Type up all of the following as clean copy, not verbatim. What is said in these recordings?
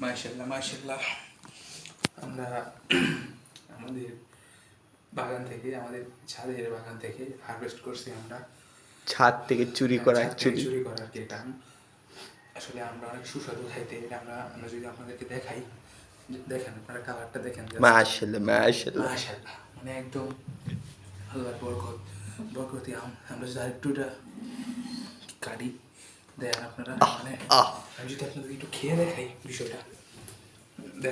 মাশাআল্লাহ মাশাআল্লাহ। আমরা আমাদের বাগান থেকে, আমাদের ছাদের বাগান থেকে হারভেস্ট করছি আমরা। ছাদ থেকে চুরি করা ছাদ থেকে অ্যাকচুয়ালি। চুরি করার কি এটা আসলে আমরা অনেক সুস্বাদু খাইতে। আমরা আমরা যদি আপনাদেরকে দেখাই, দেখেন আপনারা কালারটা দেখেন, মাশাআল্লাহ মাশাআল্লাহ। মাশাআল্লাহ, মানে একদম আল্লাহর বরকত বরকতি আম। আমরা যদি আরেকটু এটা কাটি দেখেন আপনারা, মানে আমি যদি আপনাদেরকে একটু খেয়ে দেখাই বিষয়টা,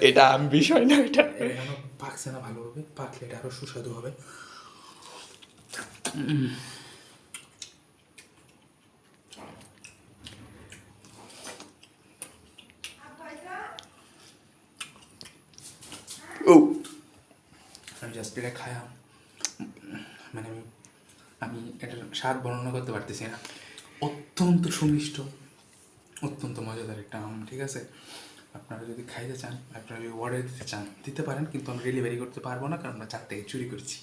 এটা আম বিষয় না, এটা এখনো পাকছে না ভালোভাবে, পাকলে এটা আরো সুস্বাদু হবে। ও আমি জাস্ট এটা খায়াম, মানে আমি এটার স্বাদ বর্ণনা করতে পারতেছি না। অত্যন্ত সুমিষ্ট, অত্যন্ত মজাদার একটা আম, ঠিক আছে? আপনারা যদি খাইতে চান, আপনারা যদি অর্ডার দিতে চান দিতে পারেন, কিন্তু আমরা ডেলিভারি করতে পারবো না, কারণ আমরা চার থেকে চুরি করছি।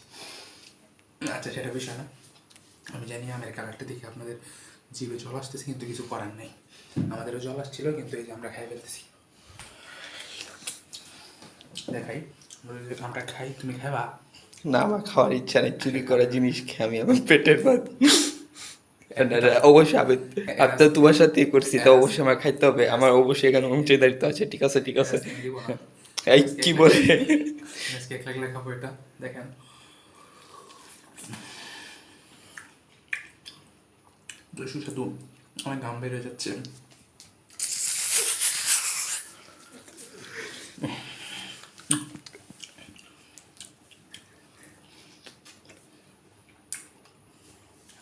আচ্ছা, সেটা বিষয় না। আমি জানি আমের কালারটা দেখে আপনাদের জিভে জল আসতেছে, কিন্তু কিছু করার নেই। আমাদেরও জল আসছিল, কিন্তু এই যে আমরা খাই ফেলতেছি। দেখাই, আমরা খাই, তুমি খাইবা? না, আমার খাওয়ার ইচ্ছা নেই। চুরি করা জিনিস খেয়ে আমি আমার পেটের ভাত। অবশ্যই আপনার তোমার সাথে করছি, তো অবশ্যই আমার খাইতে হবে। আমার অবশ্যই এখানে অংশীদারিত্ব আছে। ঠিক আছে ঠিক আছে। এই কি বলে কেক লাগলে খাবো এটা, দেখেন। সুস্বাদু, অনেক ঘাম বের হয়ে যাচ্ছে।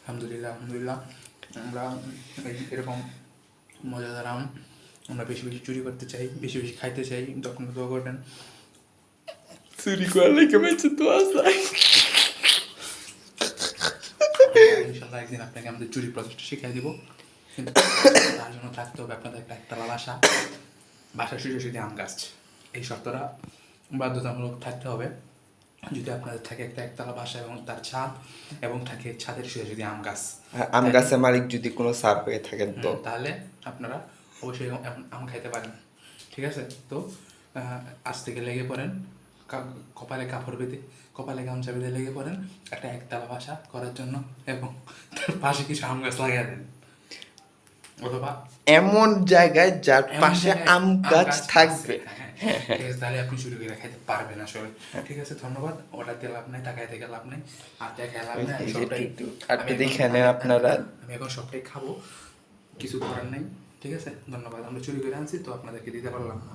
আলহামদুলিল্লাহ আলহামদুলিল্লাহ। আমরা এরকম মজাদার আম আমরা বেশি বেশি চুরি করতে চাই, বেশি বেশি খাইতে চাই, কিন্তু আপনারা দোয়া করবেন। চুরি করলে কেমন তো আসাই। ইনশাল্লাহ একদিন আপনাকে আমাদের চুরি প্রসেসটা শিখিয়ে দিব, কিন্তু তার জন্য থাকতে হবে আপনাদের একটা একতলা বাসা, বাসার সোজাসুজি আম গাছ। এই শর্তটা বাধ্যতামূলক থাকতে হবে। যদি আপনাদের থাকে একটা একতলা বাসা এবং তার ছাদ, এবং থাকে ছাদের সোজাসুজি আম গাছ, আম গাছের মালিক যদি কোনো স্যার হয়ে থাকেন তো তাহলে আপনারা অবশ্যই আম খাইতে পারেন। ঠিক আছে? তো আজ থেকে লেগে পড়েন, কপালে কাপড় বেঁধে, কপালে গামছা বেঁধে লেগে পড়েন একটা একতলা বাসা করার জন্য, এবং তার পাশে কিছু আম গাছ লাগিয়ে দেন, অথবা এমন জায়গায় যার পাশে আম গাছ থাকবে। হ্যাঁ, তাহলে আপনি চুরি করে খাইতে পারবেন আসলে। ঠিক আছে, ধন্যবাদ। অর্ডার দিয়ে লাভ নাই, টাকায় থেকে লাভ নাই, আর দেখায় লাভ নাই। আপনারা আমি এখন সবটাই খাবো, কিছু করার নাই। ঠিক আছে, ধন্যবাদ। আমরা চুরি করে আনছি, তো আপনাদেরকে দিতে পারলাম না।